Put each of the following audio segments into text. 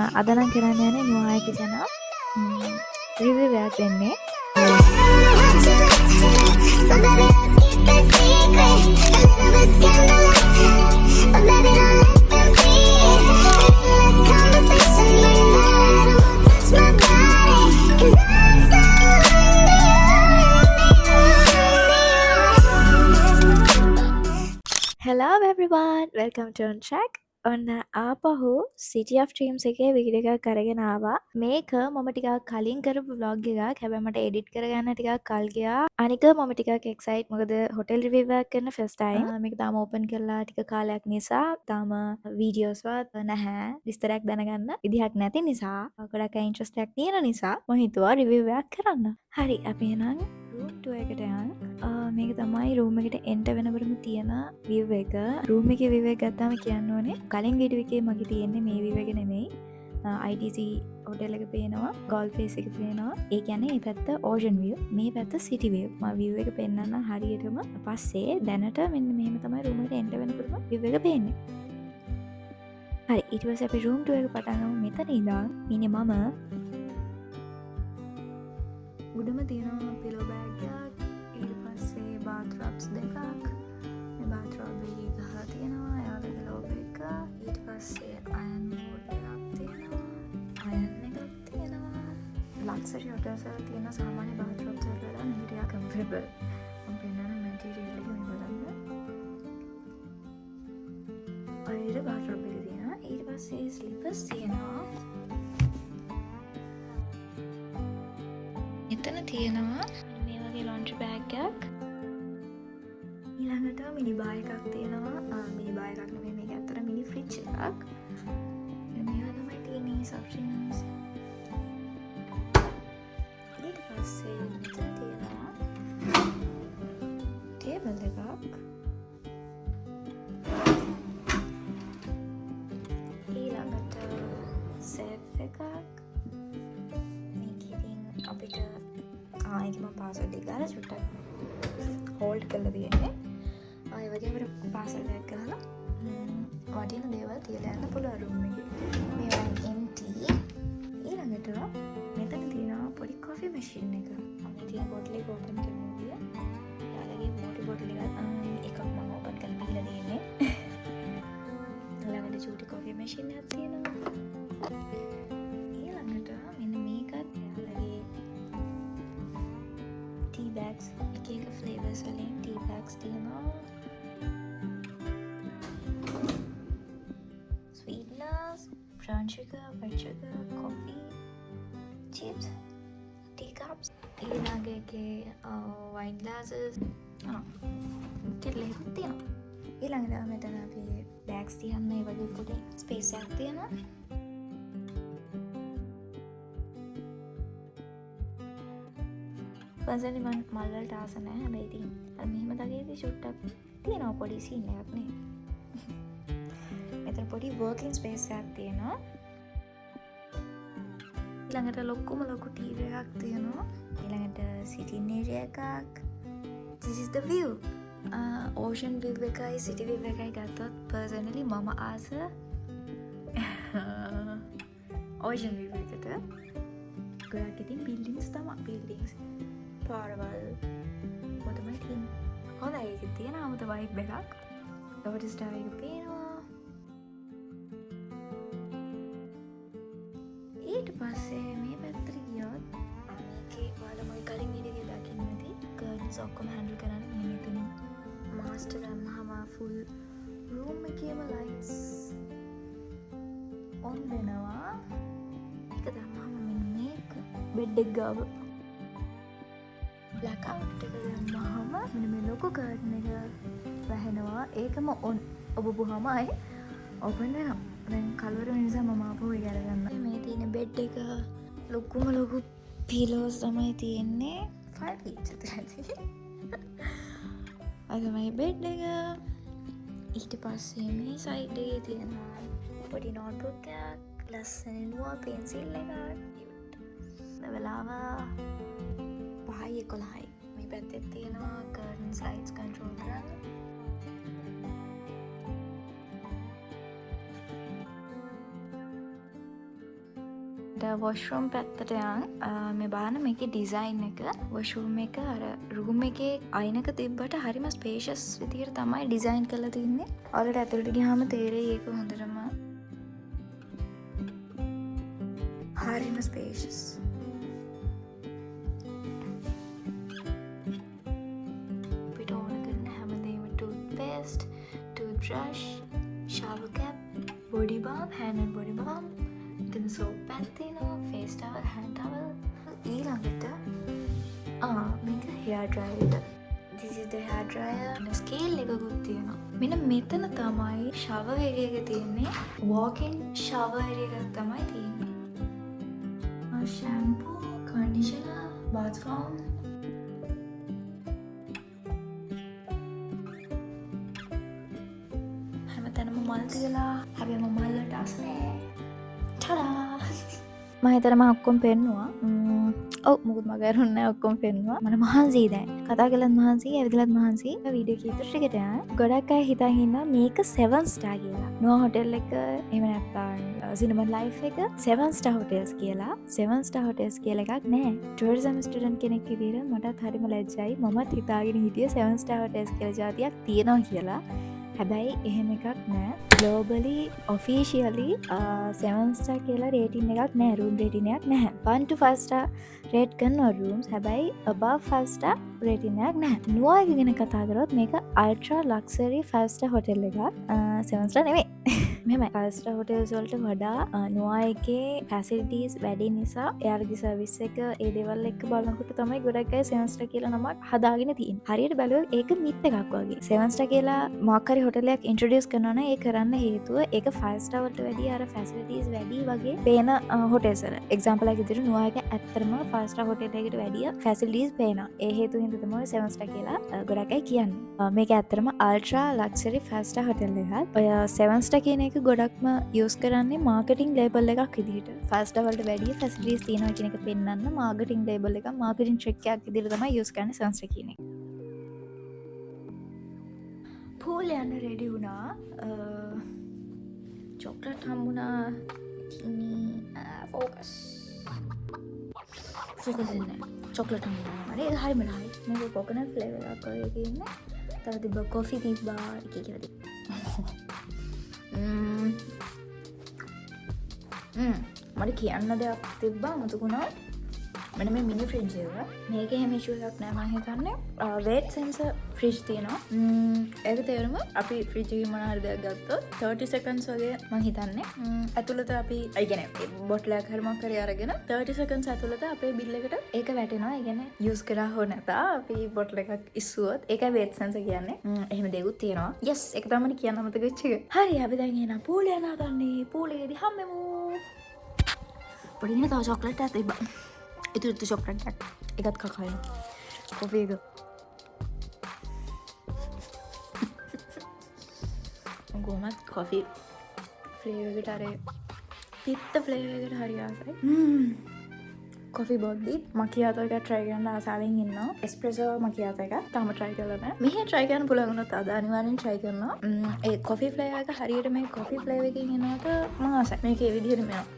අද නම් කරන්න යන්නේ නුවායි කිචන රිවිව් එකක් දෙන්නේ. Hello everyone, welcome to On Track. ඔන්න ආපහු City of Dreams එකේ වීඩියෝ එකක් අරගෙන ආවා. මේක මම ටිකක් කලින් කරපු vlog එකක්. හැබැයි මට edit කරගන්න ටිකක් කල් ගියා. අනික මම ටිකක් excited මොකද hotel review එකක් කරන first time. මේක තාම open කරලා ටික කාලයක් නිසා තාම videos වත් නැහැ. විස්තරයක් දැනගන්න විදිහක් නැති නිසා, ගොඩක් අය interest එකක් තියෙන නිසා මම හිතුවා review එකක් කරන්න. හරි, අපි එහෙනම් room tour එකට යන්න. මේක තමයි room එකට enter වෙනකොටම තියෙන view එක. room එකේ view එක ගත්තාම කියන්න ඕනේ කලින් වීඩියෝ එකේ මගේ තියෙන්නේ මේ view එක නෙමෙයි. ITC hotel එක පේනවා, golf face එක පේනවා. ඒ කියන්නේ මේ පැත්ත ocean view, මේ පැත්ත city view. මම view එක පෙන්නන්න හරියටම පස්සේ දැනට මෙන්න මෙහෙම තමයි room එකට enter වෙනකොටම view එක පේන්නේ. හරි, ඊට පස්සේ අපි room tour එක පටන් ගමු. මෙතන ඉඳන් ඉන්නේ මම. උඩම තියෙනවා pillow bag එකක්. ඊට පස්සේ bathrobes දෙකක්. මේ bathrobe එකේ ගහලා තියෙනවා යාළුවගේ logo එක. ඊට පස්සේ iron board එකක් තියෙනවා. iron එකක් තියෙනවා. luxury hotels වල තියෙන සාමාන්‍ය bathrobes වලට වඩා මේක ටිකක් comfortable. මම පෙන්නන material එක මේ බලන්න. ඔය bathrobe එක තියෙනවා. ඊට පස්සේ slippers තියෙනවා. එතන තියෙනවා මේ වගේ laundry bag එකක්. ඊළඟට මිනි බා එකක් තියෙනවා. මිනි බා එකක් නෙමෙයි, මේක ඇත්තට මිනි ෆ්‍රිජ් එකක්. මේවා තමයි තියෙන්නේ options. ඊට පස්සේ මෙතන තියෙනවා ටේබල් එකක්. ඊළඟට සෙෆ් එකක්. මේක ඉතින් අපිට ඒක මම පාස්වර්ඩ් එක ගාලා චුට්ටක් හෝල්ඩ් කරලා තියෙන්නේ. ඒ වගේ අපිට පාස්වර්ඩ් එකක් ගහලා වටින දේවල් තියලා යන්න පුළුවන් room එකේ. මේවා empty. ඊළඟට මෙතන තියෙනවා පොඩි coffee machine එක. අපි තියෙන බෝටල් එක open කරමු කිය. යාළුවගේ water bottle එකක් මම open කරලා බීලා තියෙන්නේ. ඊළඟට චූටි coffee machine එකක් තියෙනවා. ඊළඟට මෙන්න මේකත් යාළුවගේ tea bags. එක flavors වලින් tea bags තියෙනවා. Sweeteners, brown sugar, white sugar, coffee, chips, teacups. ඊළඟේ wine glasses. කෙල්ලෙක් තියෙනවා. ඊළඟට මෙතන අපි bags තියන්න මේ වගේ පොඩි space එකක් තියෙනවා. පන්සලේ මම මල් වලට ආස නැහැ. හැබැයි ඉතින් අර මෙහෙම දගේදී චුට්ටක් තියෙනවා පොඩි සීන් එකක් නේ. මෙතන පොඩි working space එකක් තියෙනවා. ඊළඟට ලොකු TV එකක් තියෙනවා. ඊළඟට sitting area එකක්. This is the view. Ocean view එකයි city view එකයි ගත්තොත් personally මම ආස ocean view එකට. ගොඩක් ඉතින් buildings තමයි buildings. පාරවල් මොතමයි තියෙන්නේ. හොඳයි, ඒක තියෙන 아무ත vibe එකක්. ලොවට ස්ටාර් එක පේනවා. ඊට පස්සේ මේ පැත්තට ගියොත් මේකේ ඔයාලා කලින් වීඩියෝ එකේ දකින්න ඇති. කර්ටන්ස් ඔක්කොම හැන්ඩල් කරන්නේ මේ මෙතනින්. මාස්ටර් දැම්මම full room එකේම lights on වෙනවා. ඒක දැම්මම මෙන්න මේක බෙඩ් එක ගාව blackout එක දැම්මම මෙන්න මේ ලොකු කර්ටන් එක වැහෙනවා. ඒකම on ඔබපුවාම ආයේ open වෙනවා. දැන් කලවර නිසා මම ආපහු ඒක අරගන්න. මේ තියෙන බෙඩ් එක ලොකු pillows තමයි තියෙන්නේ. 5 each ඇති. අද මේ බෙඩ් එක. ඊට පස්සේ මේ සයිඩ් එකේ තියෙනවා පොඩි notebook එකක්. ලස්සනනවා පෙන්සිල් එකක්. වෙලාව 5:11යි. මේ පැත්තේ තියෙනවා curtains lights control කරන්න. වොෂ්රූම් පැත්තට යන් මේ බලන්න මේකේ ඩිසයින් එක වොෂ්රූම් එක අර රූම් එකේ අයිනක තිබ්බට හරිම ස්පේෂස් විදියට තමයි ඩිසයින් කරලා තින්නේ. ඔයාලට ඇතුළට ගියාම තේරෙයි ඒක හොඳටම. හරිම ස්පේෂස්. අපිට ඕන කරන හැමදේම toothpaste, toothbrush, shower cap, body balm, hand and body balm, then soap එකක් තියෙනවා, face towel, hand towel. ඊළඟට මේක hair dryer එක. This is the hair dryer. Scale එකකුත් තියෙනවා. මෙන්න මෙතන තමයි shower area එක තියෙන්නේ. walk-in shower area එකක් තමයි තියෙන්නේ. shampoo, conditioner, bath foam. හැමතැනම මල් තියලා හැබැයි මම මල්ලට ආස නෑ. ටඩා! මම හිතලා මම ඔක්කොම පෙන්නුවා. ඔව් මොකද මගේ අරුන් නෑ ඔක්කොම පෙන්නුවා. මම මහන්සි දැන්. කතා කළත් මහන්සි, ඇවිදලත් මහන්සි. වීඩියෝ කීපෙට ටිකට යන. ගොඩක් අය හිතන් ඉන්නවා මේක 7 star කියලා. නෝ හොටෙල් එක එහෙම නැත්නම් සිනමන් ලයිෆ් එක 7 star hotels කියලා. 7 star hotels කියලා එකක් නෑ. tourism student කෙනෙක් විදිහට මටත් හරිම ලැජ්ජයි. මමත් හිතාගෙන හිටියේ 7 star hotels කියලා જાතියක් තියෙනවා කියලා. හැබැයි එහෙම එකක් නෑ. globally officially 7 star කියලා rating එකක් නෑ. room rating එකක් නැහැ. 1 to 5 star rate කරන rooms හැබැයි above 5 star rating එකක් නැහැ. නුවා එක ගැන කතා කරොත් මේක ultra luxury 5 star hotel එකක්. 7 star නෙමෙයි. මෙහෙමයි 5 star hotels වලට වඩා නුවා එකේ facilities වැඩි නිසා එයාලගේ service එක ඒ දේවල් එක්ක බලනකොට තමයි ගොඩක් අය 7 star කියලා නමක් හදාගෙන තියෙන්නේ. හරියට බැලුවොත් ඒක මිත් එකක් වගේ. 7 star කියලා මොකක් හරි hotel එකක් introduce කරනවා නම් ඒ කරන්න හේතුව ඒක 5 star වලට වැඩිය අර facilities වැඩි වගේ පේන hotels වල. example එකක් විදිහට නුවා එක ඇත්තටම 5 star hotel එකකට වැඩිය facilities පේනවා. ඒ හේතුව හින්දා තමයි 7 star කියලා ගොඩක් අය කියන්නේ. මේක ඇත්තටම ultra luxury 5 star hotel එකක්. ඔය 7 star කියන එක ගොඩක්ම යූස් කරන්නේ මාර්කටිං ලේබල් එකක් විදිහට. 5 star වලට වැඩිය facilities තියෙනවා කියන එක පෙන්වන්න මාර්කටිං ලේබල් එකක්, මාර්කටිං ට්‍රික් එකක් විදිහට තමයි යූස් කරන්නේ 7 star කියන එක. pool යන්න ready වුණා. chocolate හම්බුණා. focus ඉන්නේ. chocolate හම්බුණා. ඒක හරිම රහයි. මේක coconut flavor එකක් වගේ ඉන්නේ. තව තිබ්බා coffee තිබ්බා එක කියලා තිබ්බා. මට කියන්න දෙයක් තිබ්බා අමතකුණා. මෙන්න මේ මිනි ෆ්‍රිජ් එක. මේකේ හැම ඉෂුව එකක් නෑ මම හිතන්නේ. weight sensor ෆ්‍රිජ් තියෙනවා. ඒක තේරුම අපි ෆ්‍රිජ් එකේ මොන හරි දෙයක් ගත්තොත් 30 seconds වගේ මම හිතන්නේ. ඇතුළත අපි ඒ කියන්නේ බොටල් එකක් හරි මොකක් හරි අරගෙන 30 seconds ඇතුළත අපේ බිල් එකට ඒක වැටෙනවා. ඒ කියන්නේ යූස් කරා හෝ නැතා අපි බොටල් එකක් ඉස්සුවොත් ඒකයි weight sensor කියන්නේ. එහෙම දෙයක්ත් තියෙනවා. yes ඒක තමයි කියන්න අමතක වෙච්ච එක. හරි අපි දැන් එනවා පූල් යන හදන්නේ. පූල් එකේදී හම්බෙමු. පොඩිනේ තව chocolate එකක් තිබ්බා. itu chocolate එකක්. ඒකත් කකයි. coffee එක. කොහොමත් coffee flavor එකට අර පිත්ත flavor එකට හරි ආසයි. coffee බොද්දි macchiato එක try කරන්න ආසාවෙන් ඉන්නවා. espresso macchiato එක තාම try කරලා නැහැ. මෙහෙ try කරන්න පුළුවන් වුණොත් අද අනිවාර්යෙන් try කරනවා. ඒ coffee flavor එක හරියට මේ coffee flavor එකකින් එනකොට මම ආසයි. මේක ඒ විදිහට මෙනවා.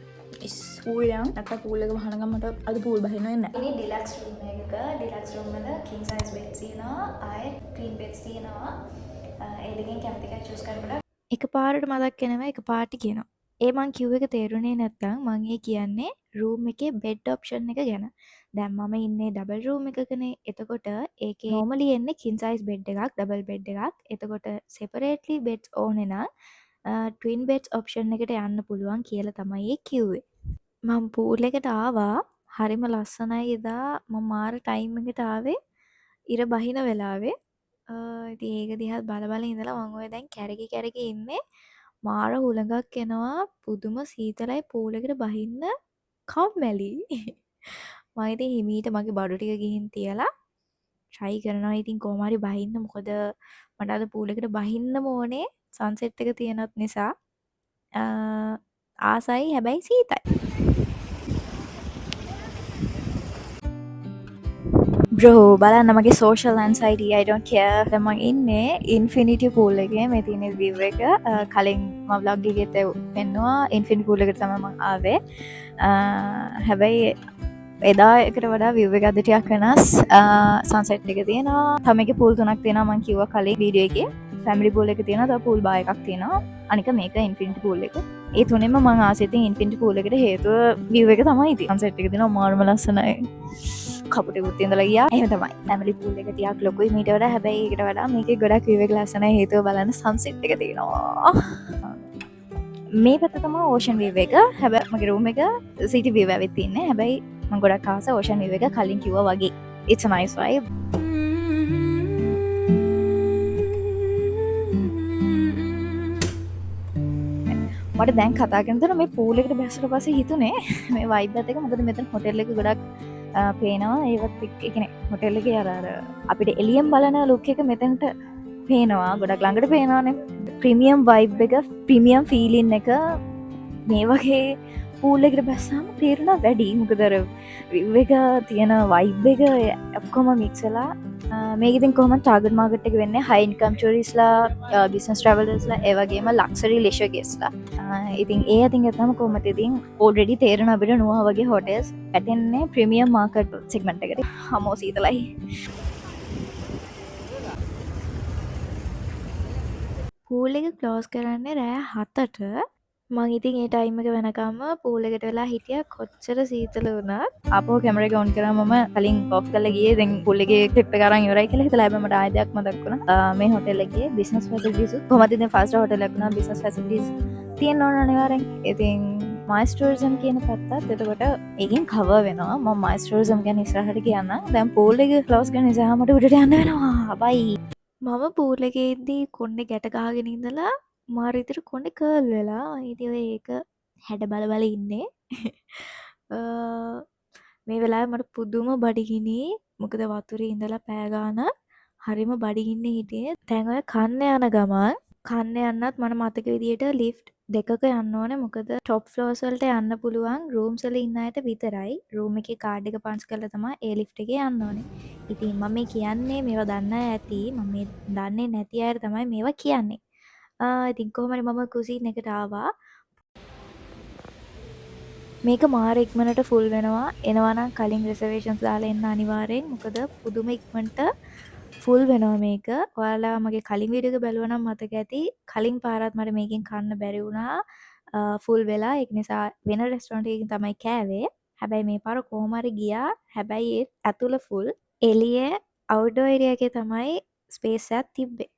ස්පූල් යම් නැත්නම් පූල් එක වහන ගමන්ට අද පූල් බහින්න වෙන්නේ නැහැ. ඉතින් ඩිලක්ස් රූම් එකක ඩිලක්ස් රූම් වල king size bed තියෙනවා. ආයෙත් queen beds තියෙනවා. ඒ දෙකෙන් කැමති එකක් choose කරන්න. එකපාරට මතක් වෙනවා එකපාරට කියනවා. ඒ මං කිව් එක තේරුනේ නැත්නම් මං ඒ කියන්නේ රූම් එකේ bed option එක ගැන. දැන් මම ඉන්නේ double room එකකනේ. එතකොට ඒකේ normally එන්නේ king size bed එකක්, double bed එකක්. එතකොට separately beds ඕනේ නම් twin beds option එකට යන්න පුළුවන් කියලා තමයි ඒ කිව්වේ. මම pool එකට ආවා. හරිම ලස්සනයි එදා. මම මාර ටයිම් එකට ආවේ. ඉර බහින වෙලාවේ. ඉතින් ඒක දිහා බල බල ඉඳලා මම ඔය දැන් කැරකි ඉන්නේ. මාර හුලඟක් එනවා. පුදුම සීතලයි pool එකට බහින්න කම්මැලි. මම ඉතින් හිමීට මගේ බඩු ටික ගිහින් තියලා try කරනවා. ඉතින් කොහොම හරි බහින්න. මොකද මට අද pool එකට බහින්නම ඕනේ. sunset එක තියෙනත් නිසා. ආසයි හැබැයි සීතයි. bro බලන්න මගේ social anxiety I don't care. දැන් මම ඉන්නේ infinity pool එකේ. මේ තියෙන view එක. කලින් මම මම vlog එකේත් පෙන්නවා ඉන්ෆිනිටි පූල් එකට තමයි මම ආවේ. හැබැයි එදා එකට වඩා view එක අද ටිකක් වෙනස්. සන්සෙට් එක තියෙනවා. තව මේකේ පූල් තුනක් තියෙනවා මම කිව්වා කලින් වීඩියෝ එකේ. ෆැමිලි පූල් එක තියෙනවා, තව පූල් බා එකක් තියෙනවා. අනික මේක ඉන්ෆිනිටි පූල් එක. ඒ තුනෙන්ම මම ආසෙ ඉතින් ඉන්ෆිනිටි පූල් එකට හේතුව view එක තමයි ඉතින්. සන්සෙට් එක තියෙනවා මාරම ලස්සනයි. කපුටෙකුත් ඉඳලා ගියා. එහෙම තමයි. ෆැමිලි පූල් එක ටිකක් ලොකුයි මීට වඩා. හැබැයි ඒකට වඩා මේකේ ගොඩක් view එක ලස්සනයි. හේතුව බලන්න සන්සෙට් එක තියෙනවා. මේ පැත්ත තමයි ඕෂන් view එක. හැබැයි මගේ room එක city view ඇවිත් තින්නේ. හැබැයි මම ගොඩක් ආස ඕෂන් view එක කලින් කිව්වා වගේ. It's a nice vibe. මට දැන් කතා කරනකොට මේ pool එකට බැස්සට පස්සේ හිතුනේ මේ vibe එකත් එක මොකද මෙතන hotel එක ගොඩක් පේනවා. ඒවත් එක්ක කියන්නේ hotel එකේ අර අපිට එළියෙන් බලන look එක මෙතනට පේනවා. ගොඩක් ළඟට පේනවානේ. ප්‍රීමියම් වයිබ් එක, ප්‍රීමියම් ෆීලින් එක මේ වගේ පූල් එකට බැස්සාම තේරුණා වැඩි. මොකද අර view එක තියෙන වයිබ් එක ඔක්කොම මික්ස් වෙලා මේක ඉතින් කොහොමද ටාගට් මාකට් එක වෙන්නේ high income touristලා, business travellersලා, ඒ වගේම luxury leisure guestලා. ඉතින් ඒ අතින් ගත්තම කොහොමද ඉතින් already තේරෙන අපිට නුවා වගේ hotels ඇටෙන්නේ ප්‍රීමියම් මාකට් segment එකට. හමෝ සීතලයි. පූල් එක ක්ලෝස් කරන්නේ රෑ 7ට. මං ඉතින් ඒ ටයිම් එක වෙනකම්ම පූල් එකට වෙලා හිටියා. කොච්චර සීතල වුණත් ආපහු කැමරා එක ඔන් කරා. මම කලින් ඔෆ් කරලා ගියේ. දැන් පූල් එකේ ක්ලිප් එක අරන් ඉවරයි කියලා හිතලා. හැබැයි මට ආයෙ දෙයක් මතක් වුණා. මේ හොටෙල් එකේ බිස්නස් ෆැසිලිටිස් කොහොමද ඉතින් ෆයිව් ස්ටාර් හොටෙල් එකක් නා බිස්නස් ෆැසිලිටිස් තියෙන්න ඕන අනිවාර්යෙන්. ඉතින් මයිස් ටූරිසම් කියන පැත්තත් එතකොට ඒකෙන් කවර් වෙනවා. මම මයිස් ටූරිසම් ගැන ඉස්සරහට කියන්නම්. දැන් පූල් එක ක්ලෝස් කරන නිසා මට උඩට යන්න වෙනවා. බයි. මම පූල් එකේ ඉද්දී කොණ්ඩේ ගැට ගහගෙන ඉඳලා මාර විදිහට කොණ්ඩේ කර්ල් වෙලා. ඉතින් ඔය ඒක හැඩ බල බල ඉන්නේ. මේ වෙලාවේ මට පුදුම බඩගිනි. මොකද වතුරේ ඉඳලා පෑ ගාන හරිම බඩගින්නේ හිටියේ. දැන් ඔය කන්න යන ගමන් කන්න යන්නත් මට මතක විදියට ලිෆ්ට් දෙකක යන්න ඕනේ. මොකද টොප් ෆ්ලෝර්ස් වලට යන්න පුළුවන් රූම්ස් වල ඉන්න අයට විතරයි. රූම් එකේ කාඩ් එක පන්ච් කරලා තමයි ඒ ලිෆ්ට් එකේ යන්න ඕනේ. ඉතින් මම මේ කියන්නේ මේවා දන්න අය ඇති. මම මේ දන්නේ නැති අයට තමයි මේවා කියන්නේ. ඉතින් කොහොම හරි මම කුසින් එකට ආවා. මේක මාර ඉක්මනට ෆුල් වෙනවා. එනවා නම් කලින් රිසර්වේෂන්ස් දාලා එන්න අනිවාර්යෙන්. මොකද පුදුම ඉක්මනට ෆුල් වෙනවා මේක. ඔයාලා මගේ කලින් වීඩියෝ එක බැලුවා නම් මතක ඇති. කලින් පාරත් මට මේකෙන් කන්න බැරි වුණා. ෆුල් වෙලා. ඒක නිසා වෙන රෙස්ටොරන්ට් එකකින් තමයි කෑවේ. හැබැයි මේ පාර කොහොම හරි ගියා. හැබැයි ඒ ඇතුළ ෆුල්. එළියේ අවුට්ඩෝර් ඒරියා එකේ තමයි ස්පේස් එකක් තිබ්බේ.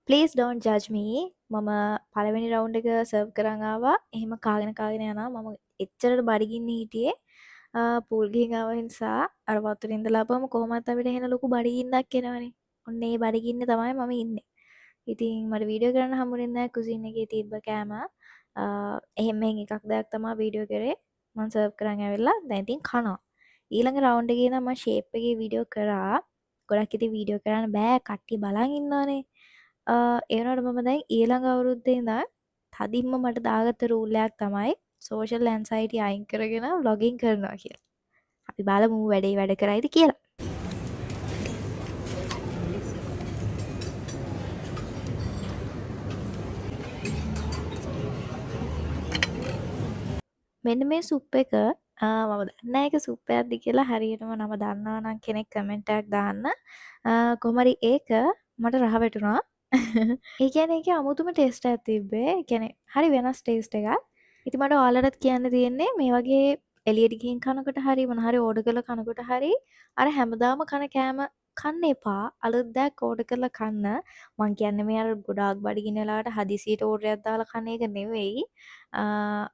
ප්ලීස් ඩෝන්ට් ජජ් මී. මම පළවෙනි රවුන්ඩ් එක සර්ව් කරන් ආවා. එහෙම කාගෙන යනවා. මම එච්චරට බඩගින්නේ හිටියේ පූල් ගිහින් ආව නිසා. අර වතුරේ ඉඳලා ආපුවම කොහොමත් අපිට එහෙන ලොකු බඩගින්නක් එනවනේ. ඔන්න ඒ බඩගින්න තමයි මම ඉන්නේ. ඉතින් මට වීඩියෝ කරන්න හම්බුනේ නැහැ කුසින් එකේ තිබ්බ කෑම. එහෙම මෙහෙන් එකක් දෙයක් තමයි වීඩියෝ කරේ. මම සර්ව් කරන් ඇවිල්ලා දැන් ඉතින් කනවා. ඊළඟ රවුන්ඩ් එකේ නම් මම ෂේප් එකේ වීඩියෝ කරා. ගොඩක් ඉතින් වීඩියෝ කරන්න බෑ. කට්ටිය බලන් ඉන්නවනේ. ඒ වුණාට මම දැන් ඊළඟ අවුරුද්දේ ඉඳන් තදින්ම මට දාගත්ත රූල් එකක් තමයි සෝෂල් ඇන්සයිටි අයින් කරගෙන ව්ලොගින් කරනවා කියලා. අපි බලමු වැඩේ වැඩ කරයිද කියලා. මෙන්න මේ සුප් එක මම දන්නේ නැහැ ඒක සුප් එකක්ද කියලා. හරියටම නම දන්නවා නම් කෙනෙක් කමෙන්ට් එකක් දාන්න. කොහොම හරි ඒක මට රහ වැටුණා. ඒ කියන්නේ ඒකේ අමුතුම ටේස්ට් එකක් තිබ්බේ. ඒ කියන්නේ හරි වෙනස් ටේස්ට් එකක්. ඉතින් මට ඔයාලටත් කියන්න තියෙන්නේ මේ වගේ එළියට ගිහින් කනකොට හරි මොන හරි ඕඩර් කරලා කනකොට හරි අර හැමදාම කන කෑම කන්න එපා. අලුත් දෙයක් ඕඩර් කරලා කන්න. මං කියන්නේ මේ අර ගොඩාක් බඩගින්න වෙලාවට හදිසියට ඕඩර් එකක් දාලා කන එක නෙවෙයි.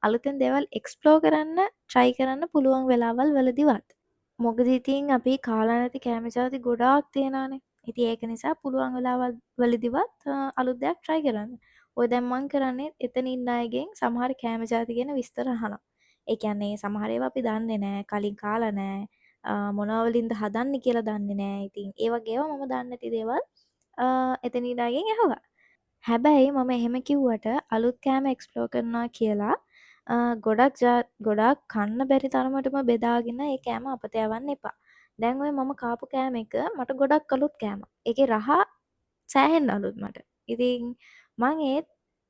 අලුතෙන් දේවල් එක්ස්ප්ලෝර් කරන්න try කරන්න පුළුවන් වෙලාවල් වලදීවත්. මොකද ඉතින් අපි කාලා නැති කෑම ජාති ගොඩාක් තියෙනවානේ. ඉතින් ඒක නිසා පුළුවන් වෙලාවල් වලදීවත් අලුත් දෙයක් try කරන්න. ඔය දැන් මං කරන්නේ එතන ඉන්න අයගෙන් සමහර කෑම ජාති ගැන විස්තර අහනවා. ඒ කියන්නේ සමහර ඒවා අපි දන්නේ නැහැ, කලින් කාලා නැහැ, මොනවා වලින්ද හදන්නේ කියලා දන්නේ නැහැ. ඉතින් ඒ වගේ ඒවා මම දන්නේ නැති දේවල් එතන ඉන්න අයගෙන් ඇහුවා. හැබැයි මම එහෙම කිව්වට අලුත් කෑම එක්ස්ප්ලෝර් කරනවා කියලා ගොඩක් කන්න බැරි තරමටම බෙදාගෙන ඒ කෑම අපත යවන්න එපා. දැන් ඔය මම කාපු කෑම එක මට ගොඩක් අලුත් කෑමක්. ඒකේ රහ සෑහෙන්න අලුත් මට. ඉතින් මං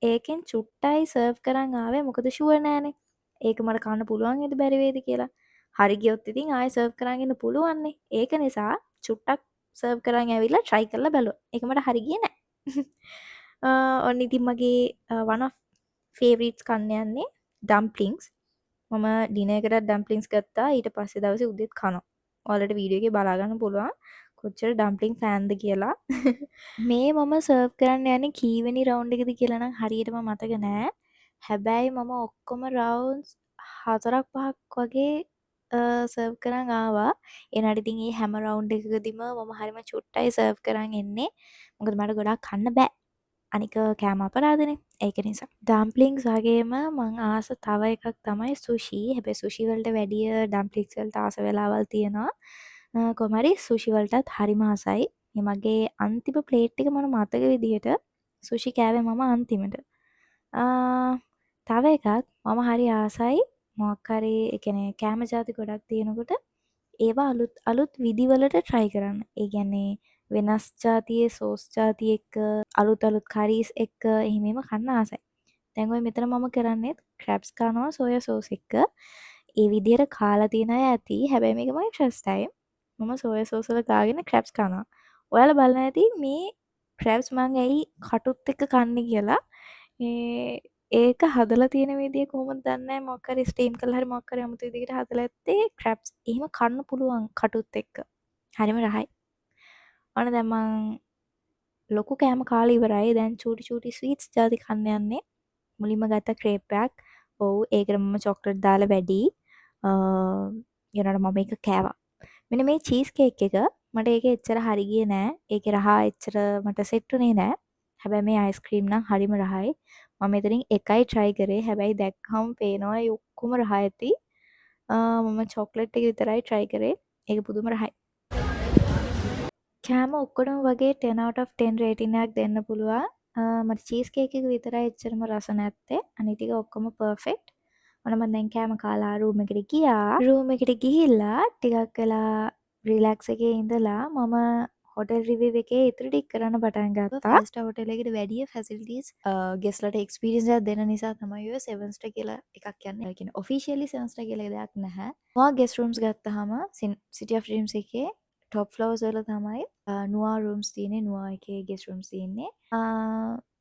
ඒකෙන් චුට්ටයි සර්ව් කරන් ආවේ මොකද ෂුවර් නෑනේ. ඒක මට කන්න පුළුවන් වේද බැරි වේද කියලා. හරි ගියොත් ඉතින් ආයෙ සර්ව් කරන් ඉන්න පුළුවන්නේ. ඒක නිසා චුට්ටක් සර්ව් කරන් ඇවිල්ලා try කරලා බැලුවා. ඒක මට හරි ගියේ නෑ. ඔන්න ඉතින් මගේ one of favorites කන්න යන්නේ dumplings. මම ඩිනර් එකටත් dumplings ගත්තා. ඊට පස්සේ දවසේ උදේත් කනවා. ඔයාලට වීඩියෝ එකේ බලා ගන්න පුළුවන් කොච්චර dumpling fan ද කියලා. මේ මම සර්ව් කරන්න යන්නේ කීවෙනි රවුන්ඩ් එකද කියලා නම් හරියටම මතක නෑ. හැබැයි මම ඔක්කොම රවුන්ඩ්ස් 4ක් 5ක් වගේ සර්ව් කරන් ආවා. එනට ඉතින් මේ හැම රවුන්ඩ් එකකදීම මම හරිම චුට්ටයි සර්ව් කරන් එන්නේ. මොකද මට ගොඩාක් කන්න බෑ. අනික කෑම අපරාධනේ. ඒක නිසා. ඩම්ප්ලින්ග්ස් වගේම මං ආස තව එකක් තමයි සුෂි. හැබැයි සුෂි වලට වැඩිය ඩම්ප්ලින්ග්ස් වලට ආස වෙලාවල් තියෙනවා. කොහොම හරි සුෂි වලටත් හරිම ආසයි. මේ මගේ අන්තිම ප්ලේට් එක මට මතක විදිහට සුෂි කෑවේ මම අන්තිමට. තව එකක් මම හරි ආසයි මොකක් හරි ඒ කියන්නේ කෑම ಜಾති ගොඩක් තියෙනකොට ඒවා අලුත් විදිවලට try කරන්න. ඒ කියන්නේ වෙනස් ජාතියේ සෝස් ජාති එක්ක අලුත් කරීස් එක්ක එහෙම කන්න ආසයි. දැන් ඔය මෙතන මම කරන්නේත් ක්‍රැබ්ස් කනවා සෝයා සෝස් එක්ක. ඒ විදිහට කාලා තියෙන අය ඇති. හැබැයි මේක මගේ ෆස්ට් ටයිම්. මම සෝයා සෝස් වල කාගෙන ක්‍රැබ්ස් කනවා. ඔයාලා බලන්න ඇති මේ ක්‍රැබ්ස් මං ඇයි කටුත් එක්ක කන්නේ කියලා. ඒක හදලා තියෙන විදිය කොහොමද දන්නේ නැහැ. මොකක් හරි ස්ටීම් කරලා හරි මොකක් හරි අමුතු විදිහකට හදලා ඇත්තේ ක්‍රැබ්ස්. එහෙම කන්න පුළුවන් කටුත් එක්ක. හරිම රහයි. ඔන්න දැන් මං ලොකු කෑම කාලා ඉවරයි. දැන් චූටි ස්වීට්ස් ජාති කන්න යන්නේ. මුලින්ම ගත්ත ක්‍රේප් එකක්. ඔව් ඒකට මම චොක්ලට් දාලා වැඩි. ඊළඟට මම ඒක කෑවා. මෙන්න මේ චීස් කේක් එක මට ඒක එච්චර හරි ගියේ නෑ. ඒකේ රහ එච්චර මට සෙට් උනේ නෑ. හැබැයි මේ අයිස්ක්‍රීම් නම් හරිම රහයි. මම මෙතනින් එකයි try කරේ. හැබැයි දැක්කම පේනවා ඒ ඔක්කොම රහ ඇති. මම චොක්ලට් එක විතරයි try කරේ. ඒක පුදුම රහයි. කෑම ඔක්කොටම වගේ 10 out of 10 රේටින් එකක් දෙන්න පුළුවන්. මට චීස් කේක් එක විතරයි එච්චරම රස නැත්තේ. අනිත් ටික ඔක්කොම පර්ෆෙක්ට්. ඔන්න මම දැන් කෑම කාලා රූම් එකට ගියා. රූම් එකට ගිහිල්ලා ටිකක් වෙලා රිලැක්ස් එකේ ඉඳලා මම හොටෙල් රිවිව් එකේ ඉතුරු ටික කරන්න පටන් ගත්තා. ෆස්ට් හොටෙල් එකට වැඩිය ෆැසිලිටිස් ගෙස්ලට එක්ස්පීරියන්ස් එකක් දෙන්න නිසා තමයි ඔය 7 ස්ටාර් කියලා එකක් යන්නේ. ඒ කියන්නේ ඔෆිෂියලි 7 ස්ටාර් කියලා දෙයක් නැහැ. මොවා ගෙස්ට් රූම්ස් ගත්තාම සිටි ඔෆ් ඩ්‍රීම්ස් එකේ ටොප් ෆ්ලෝර්ස් වල තමයි නුවා රූම්ස් තියෙන්නේ. නුවා එකේ ගෙස්ට් රූම්ස් තියෙන්නේ.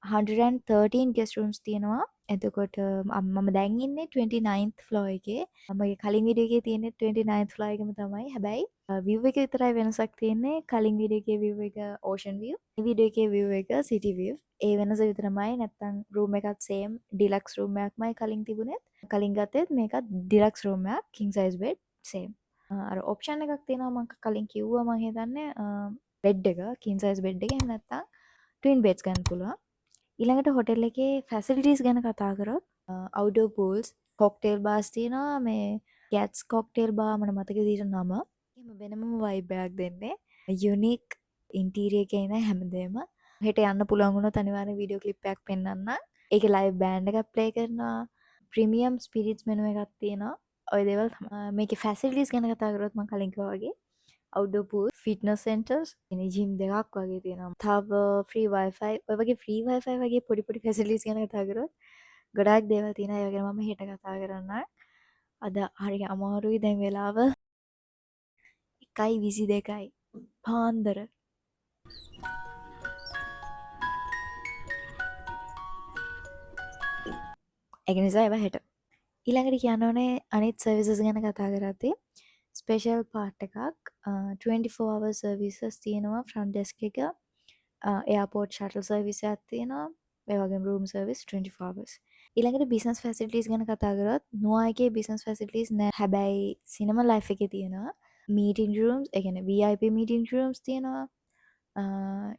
113 ගෙස්ට් රූම්ස් තියෙනවා. එතකොට මම දැන් ඉන්නේ 29th ෆ්ලෝර් එකේ. මගේ කලින් වීඩියෝ එකේ තියෙන්නේ 29th ෆ්ලෝර් එකම තමයි. හැබැයි view එක විතරයි වෙනසක් තියෙන්නේ. කලින් වීඩියෝ එකේ view එක ocean view. මේ වීඩියෝ එකේ view එක city view. ඒ වෙනස විතරමයි. නැත්තම් room එකත් same deluxe room එකක්මයි කලින් තිබුණෙත්. කලින් ගත්තෙත් මේකත් deluxe room එකක් king size bed same. අර ඔප්ෂන් එකක් තියෙනවා මම කලින් කිව්වා මම හිතන්නේ බෙඩ් එක king size bed එක එහෙම නැත්තම් twin beds ගන්න පුළුවන්. ඊළඟට හොටෙල් එකේ ෆැසිලිටිස් ගැන කතා කරොත් අවුට්ඩෝර් පූල්ස් කොක්ටේල් බාර්ස් තියෙනවා. මේ ගැට්ස් කොක්ටේල් බාර් මට මතක විදිහට නම. එහෙම වෙනමම වයිබ් එකක් දෙන්නේ. යුනික් ඉන්ටීරියර් එකේ ඉඳන් හැමදේම. හෙට යන්න පුළුවන් වුණොත් අනිවාර්යෙන් වීඩියෝ ක්ලිප් එකක් පෙන්වන්න. ඒකේ ලයිව් බෑන්ඩ් එකක් ප්ලේ කරනවා. ප්‍රීමියම් ස්පිරිට්ස් මෙනු එකක් තියෙනවා. ඔය දේවල් මේකේ ෆැසිලිටිස් ගැන කතා කරොත් මම කලින් කිව්වා වගේ අවුට්ඩෝර් පූල් ෆිට්නස් සෙන්ටර්ස් එනේ ජිම් දෙකක් වගේ තියෙනවා. තව ෆ්‍රී වයිෆයි ඔය වගේ ෆ්‍රී වයිෆයි වගේ පොඩි ෆැසිලිටිස් ගැන කතා කරොත් ගොඩාක් දේවල් තියෙනවා. ඒ වගේ මම හෙට කතා කරන්නම්. අද හරි අමාරුයි දැන් වෙලාව 1:22යි පාන්දර. ඒක නිසා ඒවා හෙට. ඊළඟට කියන්න ඕනේ අනිත් සර්විසස් ගැන කතා කරද්දී ස්පෙෂල් පාර්ට් එකක් 24 hour services තියෙනවා front desk එක. එයාපෝට් ෂටල් සර්විස් එකක් තියෙනවා. ඒ වගේම room service 24 hours. ඊළඟට බිස්නස් ෆැසිලිටිස් ගැන කතා කරොත් නොආ එකේ බිස්නස් ෆැසිලිටිස් නෑ. හැබැයි සිනමා ලයිෆ් එකේ තියෙනවා. මීටින් රූම්ස් ඒ කියන්නේ VIP මීටින් රූම්ස් තියෙනවා.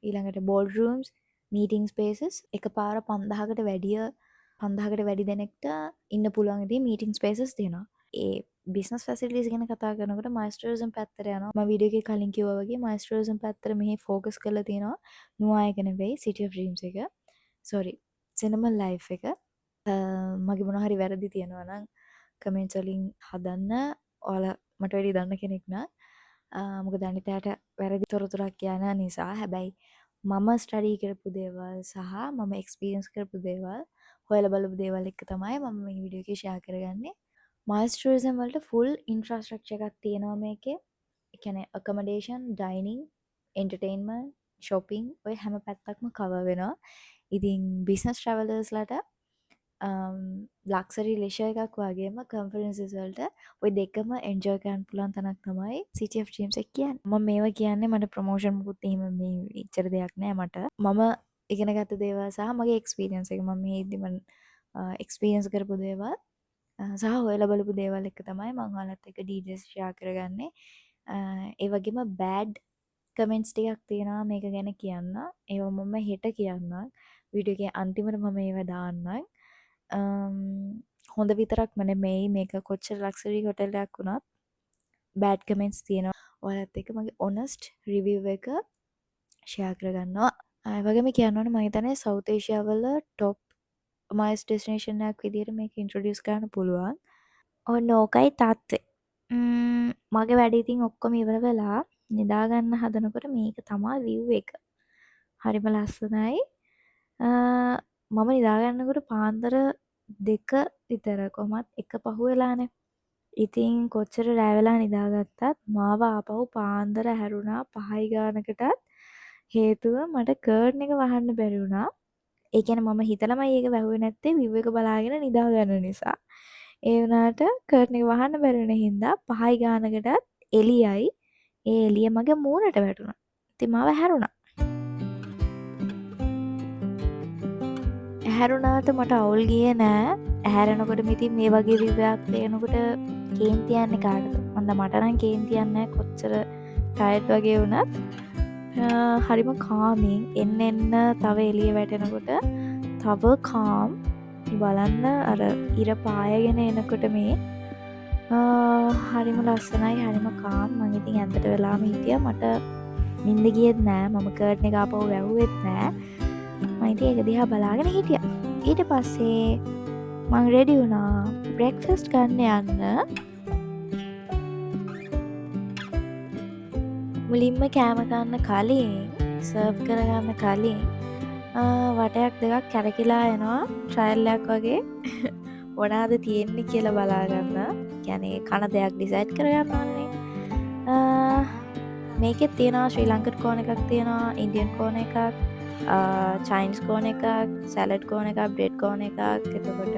ඊළඟට බෝඩ් රූම්ස් මීටිං ස්පේසස් එකපාර 5000කට වැඩි දෙනෙක්ට ඉන්න පුළුවන් විදිහේ මීටිං ස්පේසස් තියෙනවා. ඒ බිස්නස් ෆැසිලිටිස් ගැන කතා කරනකොට මයිස්ටර්සම් පැත්තට යනවා. මම වීඩියෝ එකේ කලින් කිව්වා වගේ මයිස්ටර්සම් පැත්තට මෙහි ෆෝකස් කරලා තියෙනවා. නොආ එක නෙවෙයි සිටි ඔෆ් ඩ්‍රීම්ස් එක. සෝරි සිනමා ලයිෆ් එක. මගේ මොනවා හරි වැරදි තියෙනවා නම් කමෙන්ට්ස් වලින් හදන්න. ඔයාලා මට වැඩි දන්න කෙනෙක් නම් මොකද අනිතයට වැරදි තොරතුරක් කියන නිසා. හැබැයි මම ස්ටඩී කරපු දේවල් සහ මම එක්ස්පීරියන්ස් කරපු දේවල් හොයලා බලපු දේවල් එක්ක තමයි මම මේ වීඩියෝ එකේ ෂෙයා කරගන්නේ. මයිල්ස් ටූරිසම් වලට ෆුල් ඉන්ෆ්‍රාස්ට්‍රක්චර් එකක් තියෙනවා මේකේ. ඒ කියන්නේ accommodation, dining, entertainment, shopping ඔය හැම පැත්තක්ම cover වෙනවා. ඉතින් business travelers ලට ලක්සරි ලේෂර් එකක් වගේම කන්ෆරන්සස් වලට ඔය දෙකම එන්ජොයි කරන්න පුළුවන් තැනක් තමයි City of Dreams එක කියන්නේ. මම මේවා කියන්නේ මට ප්‍රොමෝෂන් මුකුත් එහෙම මේ ඉච්චර දෙයක් නෑ මට. මම ඉගෙන ගත්ත දේවල් සහ මගේ එක්ස්පීරියන්ස් එක මම මේදී මම එක්ස්පීරියන්ස් කරපු දේවල් සහ හොයලා බලපු දේවල් එක තමයි මම ඔයාලත් එක්ක ඩීටේල්ස් ෂෙයා කරගන්නේ. ඒ වගේම බෑඩ් කමෙන්ට්ස් ටිකක් තියෙනවා මේක ගැන කියන්න. ඒවා මම හෙට කියන්නම්. වීඩියෝ එකේ අන්තිමට මම ඒවා දාන්නම්. හොඳ විතරක්ම නෙමෙයි මේක කොච්චර ලක්සරි හොටෙල් එකක් වුණත් බෑඩ් කමෙන්ට්ස් තියෙනවා. ඔයාලත් එක්ක මගේ ඔනෙස්ට් රිවිව් එක ෂෙයා කරගන්නවා. ඒ වගේම කියන්න ඕනේ මම හිතන්නේ සවුත් ඒෂියා වල টොප් මයිස් ඩෙස්ටිනේෂන් එකක් විදියට මේක ඉන්ට්‍රොඩියුස් කරන්න පුළුවන්. ඔන්න ඕකයි තාත්තේ. මගේ වැඩ ඉතින් ඔක්කොම ඉවර වෙලා නිදා ගන්න හදනකොට මේක තමයි view එක. හරිම ලස්සනයි. මම නිදාගන්නකොට පාන්දර 2 විතර කොහමත් එක පහුවෙලානේ. ඉතින් කොච්චර රෑ වෙලා නිදාගත්තත් මාව ආපහු පාන්දර හැරුණා 5යි ගානකටත් හේතුව මට කර්ටන් එක වහන්න බැරි වුණා. ඒ කියන්නේ මම හිතලමයි ඒක වැහුවේ නැත්තේ view එක බලාගෙන නිදා ගන්න නිසා. ඒ වුණාට කර්ටන් එක වහන්න බැරි වෙන හින්දා 5යි ගානකටත් එළියයි. ඒ එළිය මගේ මූණට වැටුණා. ඉතින් මාව හැරුණා. ඇහැරුණාට මට අවුල් ගියේ නෑ. ඇහැරෙනකොට ඉතින් මේ වගේ විවයක් පේනකොට කේන්ති යන්නේ කාටද? මට නම් කේන්ති යන්නේ නෑ කොච්චර ටයර්ඩ් වගේ වුණත්. හරිම කාමින් එන්න තව එළිය වැටෙනකොට තව කාම් බලන්න අර ඉර පායගෙන එනකොට මේ හරිම ලස්සනයි හරිම කාම්. මම ඉතින් ඇඳට වෙලාම හිටියා. මට නිින්ද ගියෙත් නෑ. මම කර්ටන් එක ආපහු වැහුවෙත් නෑ. මම ඉතින් ඒක දිහා බලාගෙන හිටියා. ඊට පස්සේ මං රෙඩි වුණා බ්‍රෙක්ෆාස්ට් ගන්න යන්න. මුලින්ම කෑම ගන්න කලින් සර්ව් කරගන්න කලින් වටයක් දෙකක් කැරකිලා එනවා ට්‍රයල් එකක් වගේ. මොනවාද තියෙන්නේ කියලා බලාගන්න. කියන්නේ කන දෙයක් ඩිසයිඩ් කරගන්න ඕනේ. මේකෙත් තියෙනවා ශ්‍රී ලංකන් කෝන් එකක් තියෙනවා, ඉන්දියන් කෝන් එකක්, චයිනිස් කෝන් එකක්, සැලඩ් කෝන් එකක්, බ්‍රෙඩ් කෝන් එකක්. එතකොට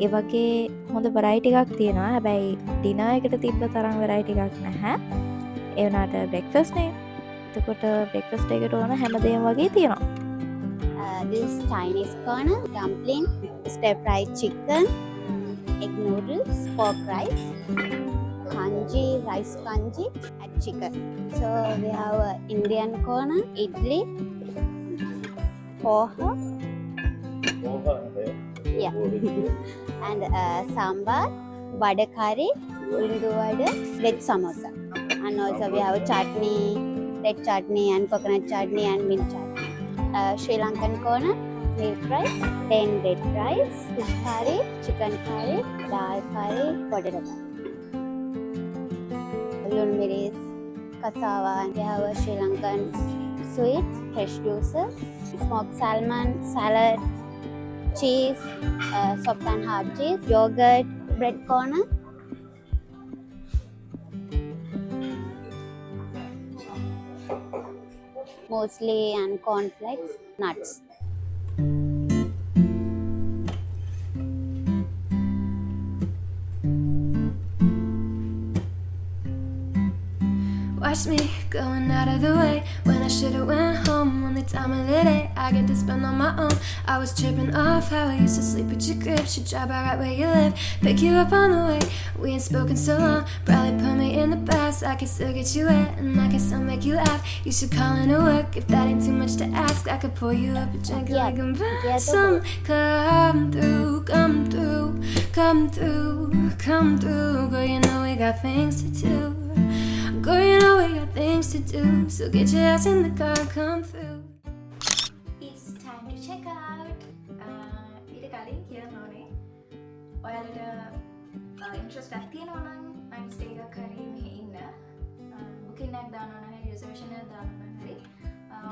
ඒ වගේ හොඳ වෙරයිටි එකක් තියෙනවා. හැබැයි ඩිනර් එකට තිබ්බ තරම් වෙරයිටි එකක් නැහැ. ඒ වුණාට බ්‍රෙක්ෆාස්ට් නේ. එතකොට බ්‍රෙක්ෆාස්ට් එකට ඕන හැමදේම වගේ තියෙනවා. This Chinese corner, dumpling, stir fried chicken, egg noodles, pork rice, kanji, rice kanji, and chicken. So we have Indian corner, idli, poha, yeah, and sambar, vada curry, undu vada, veg samosa, and also we have chutney, red chutney, and coconut chutney, and mint chutney. Sri Lankan corner, milk rice, plain red rice, fish curry, chicken curry, dal curry, potato curry. Lunmiris, cassava, and we have Sri Lankan sweets, fresh juices, smoked salmon, salad, cheese, soft and hard cheese, yogurt, bread corner. Mostly and cornflakes, nuts. Watch me going out of the way when I should've went home. Only time of the day I get to spend on my own. I was tripping off how I used to sleep at your crib. Should drive by right where you live, pick you up on the way. We ain't spoken so long, probably put me in the past. I can still get you wet and I can still make you laugh. You should call into work if that ain't too much to ask. I could pour you up a drink like I'm buying some. Come through, come through, come through, come through. Girl, you know we got things to do. Girl, you know we got things to do. So get your ass in the car, come through. It's time to check out. ඊට කලින් කියන්න ඕනේ ඔයාලට interest එකක් තියෙනවා නම් night stay එකක් හරි මෙහි ඉන්න. බුකින් එකක් දානවා නම් හරි රිසර්වේෂන් එකක් දානවා නම් හරි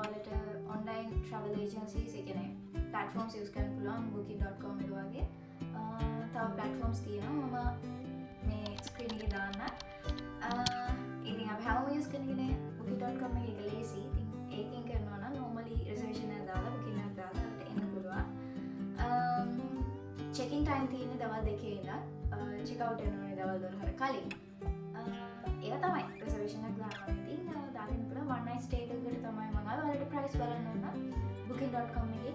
ඔයාලට ඔන්ලයින් ට්‍රැවල් ඒජන්සීස් ඒ කියන්නේ ප්ලැට්ෆෝම්ස් යූස් කරන්න පුළුවන් booking.com එක වගේ. තව ප්ලැට්ෆෝම්ස් තියෙනවා මම මේ ස්ක්‍රීන් එකේ දාන්න. ඉතින් අපි හැමෝම යූස් කරන්නේ booking.com එක ලේසි. ඉතින් ඒකෙන් කරනවා නම් normally reservation එක දාලා booking එකක් දාලා අපිට එන්න පුළුවන්. check-in time තියෙන්නේ දවල් 2 ඉඳන් check-out වෙන්න ඕනේ දවල් 12ට කලින්. ඒව තමයි reservation එකක් දානවා. ඉතින් දාගෙන පුළුවන් one night stay එකකට තමයි මම ඔයාලට price බලන්න ඕන නම් booking.com එකේ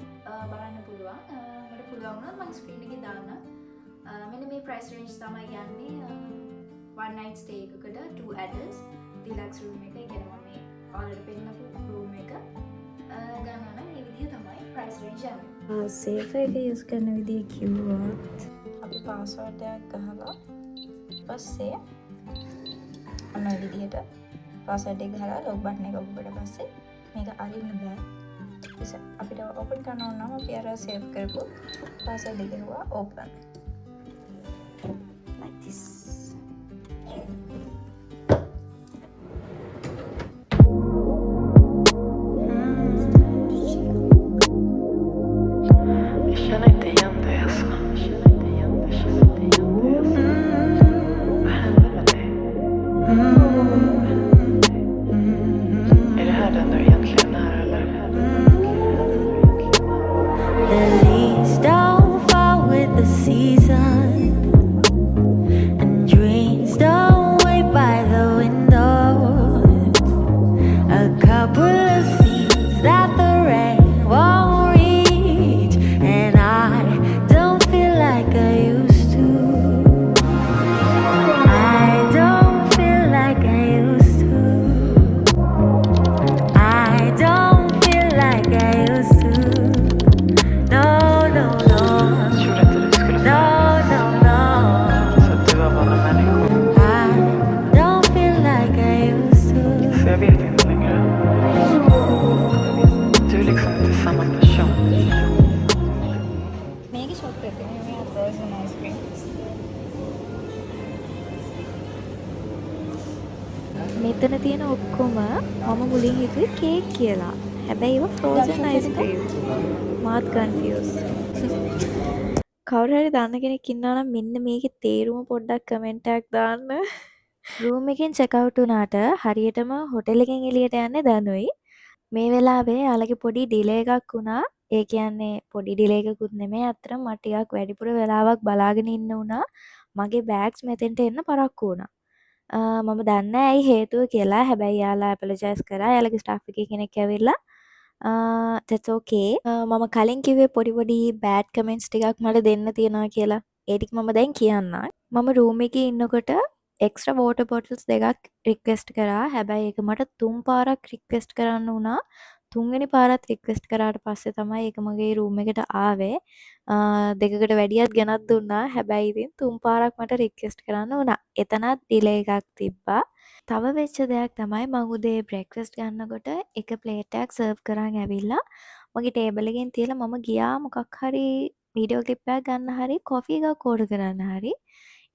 බලන්න පුළුවන්. මට පුළුවන් වුණොත් මම screen එකේ දාන්න. මෙන්න මේ price range තමයි යන්නේ one night stay එකකට 2 adults deluxe room එක. ඒ කියන්නේ මම මේ ඔයාලට පෙන්නපු room එක ගන්නවා නම් මේ විදිහ තමයි price range යන්නේ. සේෆ් එක යූස් කරන විදිහ කිව්වොත් අපි පාස්වර්ඩ් එකක් ගහලා පස්සේ අන්න ඔය විදිහට පාස්වර්ඩ් එක ගහලා ලොග් බටන් එක ඔබට පස්සේ මේක අරින්න බෑ. ඉතින් අපිට ඕපන් කරන්න ඕන නම් අපි අර සේව් කරපු පාස්වර්ඩ් එක ගහුවා open like this. Känner inte igen dig alltså. Känner inte igen dig. Vad hände med dig? Är det här den du egentligen är eller? The leaves don't fall with the season, and dreams don't wait by the window. A couple of seeds that the rain won't reach, and I don't feel like I used to. I don't feel like I used to. I don't feel like I used to. No, no, no. Jag trodde inte du skulle No, no, no. så att du var vanlig människa. I don't feel like I used to. Så jag vet inte längre. Du är liksom inte samma person. මේක shop එකේ මේ frozen ice cream. මෙතන තියෙන ඔක්කොම මම මුලින් හිතුවේ cake කියලා. හැබැයි ඒවා ෆ්‍රෝසන් අයිස්ක්‍රීම්. මාත් කන්ෆියුස්. කවුරු හරි දන්න කෙනෙක් ඉන්නවා නම් මෙන්න මේකේ තේරුම පොඩ්ඩක් කමෙන්ට් එකක් දාන්න. රූම් එකෙන් චෙක් අවුට් වුණාට හරියටම හොටෙල් එකෙන් එළියට යන්නේ දනුයි. මේ වෙලාවේ යාළගේ පොඩි ඩිලේ එකක් වුණා. ඒ කියන්නේ පොඩි ඩිලේ එකකුත් නෙමෙයි අතරම මට ටිකක් වැඩිපුර වෙලාවක් බලාගෙන ඉන්න වුණා. මගේ බෑග්ස් මෙතෙන්ට එන්න පරක්කු වුණා. මම දන්නේ නැහැ ඇයි හේතුව කියලා. හැබැයි යාලා අපොලොජයිස් කරා. යාලගේ ස්ටාෆ් එකේ කෙනෙක් ඇවිල්ලා that's okay. මම කලින් කිව්වේ පොඩි බෑඩ් කමෙන්ට්ස් ටිකක් මට දෙන්න තියෙනවා කියලා. ඒ ටික මම දැන් කියන්නම්. මම රූම් එකේ ඉන්නකොට එක්ස්ට්‍රා වෝටර් බොටල්ස් දෙකක් රික්වෙස්ට් කරා. හැබැයි ඒක මට 3 පාරක් රික්වෙස්ට් කරන්න වුණා. 3 වෙනි පාරත් රික්වෙස්ට් කරාට පස්සේ තමයි ඒක මගේ රූම් එකට ආවේ. දෙකකට වැඩියත් ගෙනත් දුන්නා. හැබැයි ඉතින් 3 පාරක් මට රික්වෙස්ට් කරන්න වුණා. එතනත් ඩිලේ එකක් තිබ්බා. තව වෙච්ච දෙයක් තමයි මම උදේ බ්‍රෙක්ෆාස්ට් ගන්නකොට එක ප්ලේට් එකක් සර්ව් කරන් ඇවිල්ලා මගේ ටේබල් එකෙන් තියලා මම ගියා මොකක් හරි වීඩියෝ ක්ලිප් එකක් ගන්න හරි කොෆි එකක් ඕඩර් කරන්න හරි.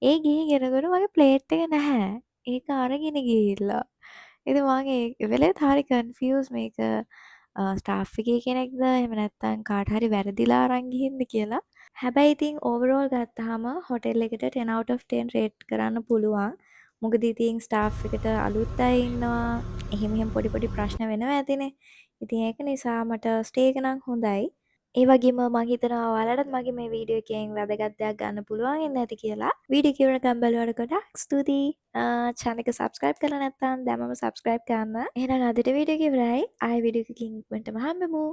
ඒ ගිහින් එනකොට මගේ ප්ලේට් එක නැහැ. ඒක අරගෙන ගිහිල්ලා. ඉතින් මම ඒ වෙලේත් හරි කන්ෆියුස් මේක ස්ටාෆ් එකේ කෙනෙක්ද එහෙම නැත්නම් කාට හරි වැරදිලා අරන් ගිහින්ද කියලා. හැබැයි ඉතින් ඕවරෝල් ගත්තාම හොටෙල් එකට 10 out of 10 රේට් කරන්න පුළුවන්. මොකද ඉතින් ස්ටාෆ් එකට අලුත් අය ඉන්නවා. එහෙම පොඩි ප්‍රශ්න වෙනවා ඇතිනේ. ඉතින් ඒක නිසා මට ස්ටේ එක නම් හොඳයි. ඒ වගේම මම හිතනවා ඔයාලටත් මගේ මේ වීඩියෝ එකෙන් වැදගත් දෙයක් ගන්න පුළුවන් වෙන්න ඇති කියලා. වීඩියෝ කියවනකම් බලුවාට ගොඩාක් ස්තුතියි. channel එක subscribe කරලා නැත්නම් දැන්මම subscribe කරන්න. එහෙනම් අදට වීඩියෝ එක ඉවරයි. ආයෙ වීඩියෝ එකකින් ඉක්මනටම හම්බෙමු.